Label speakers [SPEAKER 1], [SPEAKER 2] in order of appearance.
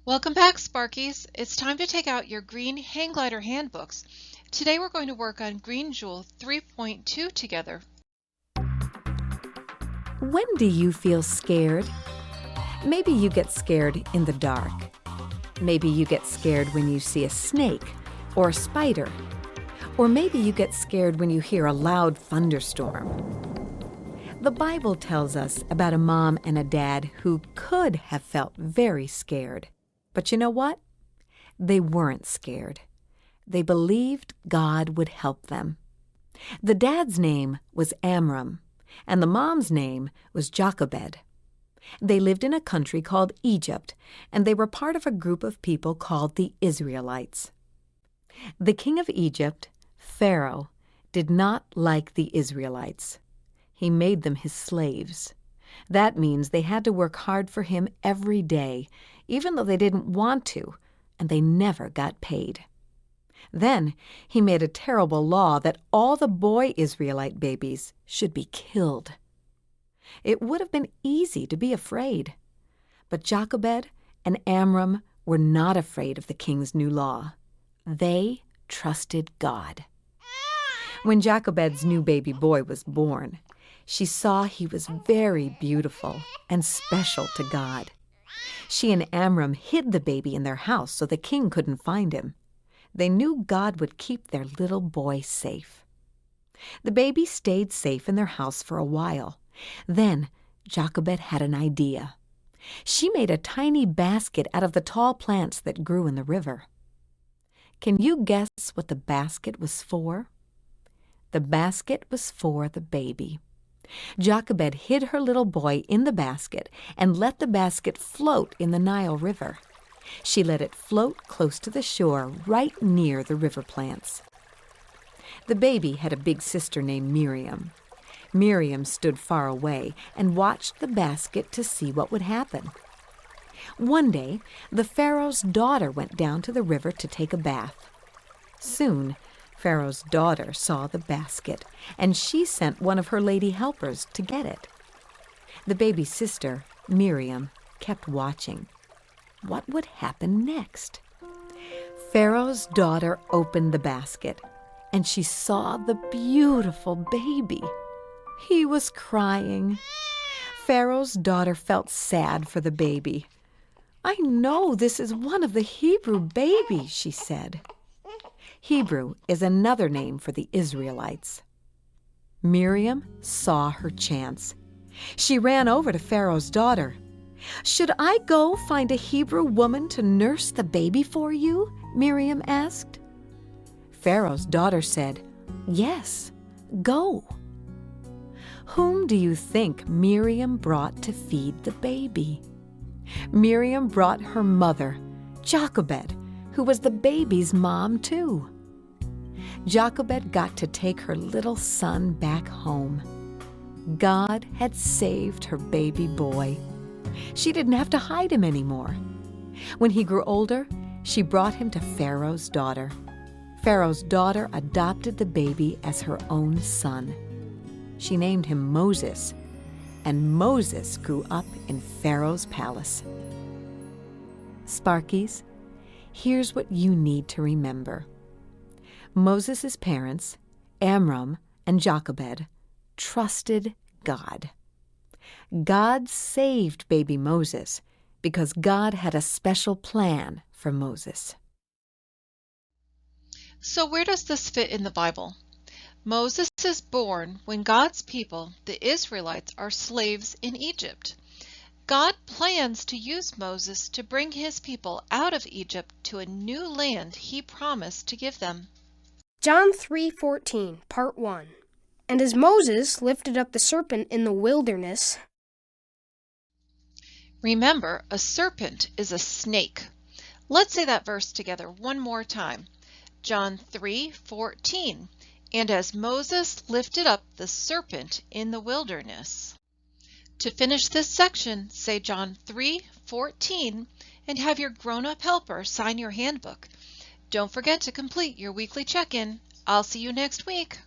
[SPEAKER 1] Welcome back, Sparkies. It's time to take out your green HangGlider handbooks. Today we're going to work on Green Jewel 3.2 together.
[SPEAKER 2] When do you feel scared? Maybe you get scared in the dark. Maybe you get scared when you see a snake or a spider. Or maybe you get scared when you hear a loud thunderstorm. The Bible tells us about a mom and a dad who could have felt very scared. But you know what? They weren't scared. They believed God would help them. The dad's name was Amram, and the mom's name was Jochebed. They lived in a country called Egypt, and they were part of a group of people called the Israelites. The king of Egypt, Pharaoh, did not like the Israelites. He made them his slaves. That means they had to work hard for him every day, even though they didn't want to, and they never got paid. Then he made a terrible law that all the boy Israelite babies should be killed. It would have been easy to be afraid, but Jochebed and Amram were not afraid of the king's new law. They trusted God. When Jochebed's new baby boy was born, she saw he was very beautiful and special to God. She and Amram hid the baby in their house so the king couldn't find him. They knew God would keep their little boy safe. The baby stayed safe in their house for a while. Then Jochebed had an idea. She made a tiny basket out of the tall plants that grew in the river. Can you guess what the basket was for? The basket was for the baby. Jochebed hid her little boy in the basket and let the basket float in the Nile River. She let it float close to the shore, right near the river plants. The baby had a big sister named Miriam. Miriam stood far away and watched the basket to see what would happen. One day, the Pharaoh's daughter went down to the river to take a bath. Soon, Pharaoh's daughter saw the basket, and she sent one of her lady helpers to get it. The baby's sister, Miriam, kept watching. What would happen next? Pharaoh's daughter opened the basket, and she saw the beautiful baby. He was crying. Pharaoh's daughter felt sad for the baby. "I know this is one of the Hebrew babies," she said. Hebrew is another name for the Israelites. Miriam saw her chance. She ran over to Pharaoh's daughter. "Should I go find a Hebrew woman to nurse the baby for you?" Miriam asked. Pharaoh's daughter said, "Yes, go." Whom do you think Miriam brought to feed the baby? Miriam brought her mother, Jochebed, who was the baby's mom too. Jochebed got to take her little son back home. God had saved her baby boy. She didn't have to hide him anymore. When he grew older, she brought him to Pharaoh's daughter. Pharaoh's daughter adopted the baby as her own son. She named him Moses, and Moses grew up in Pharaoh's palace. Sparkies, here's what you need to remember. Moses' parents, Amram and Jochebed, trusted God. God saved baby Moses because God had a special plan for Moses.
[SPEAKER 1] So where does this fit in the Bible? Moses is born when God's people, the Israelites, are slaves in Egypt. God plans to use Moses to bring his people out of Egypt to a new land he promised to give them.
[SPEAKER 3] John 3:14, Part 1. And as Moses lifted up the serpent in the wilderness.
[SPEAKER 1] Remember, a serpent is a snake. Let's say that verse together one more time. John 3:14. And as Moses lifted up the serpent in the wilderness. To finish this section, say John 3:14 and have your grown-up helper sign your handbook. Don't forget to complete your weekly check-in. I'll see you next week.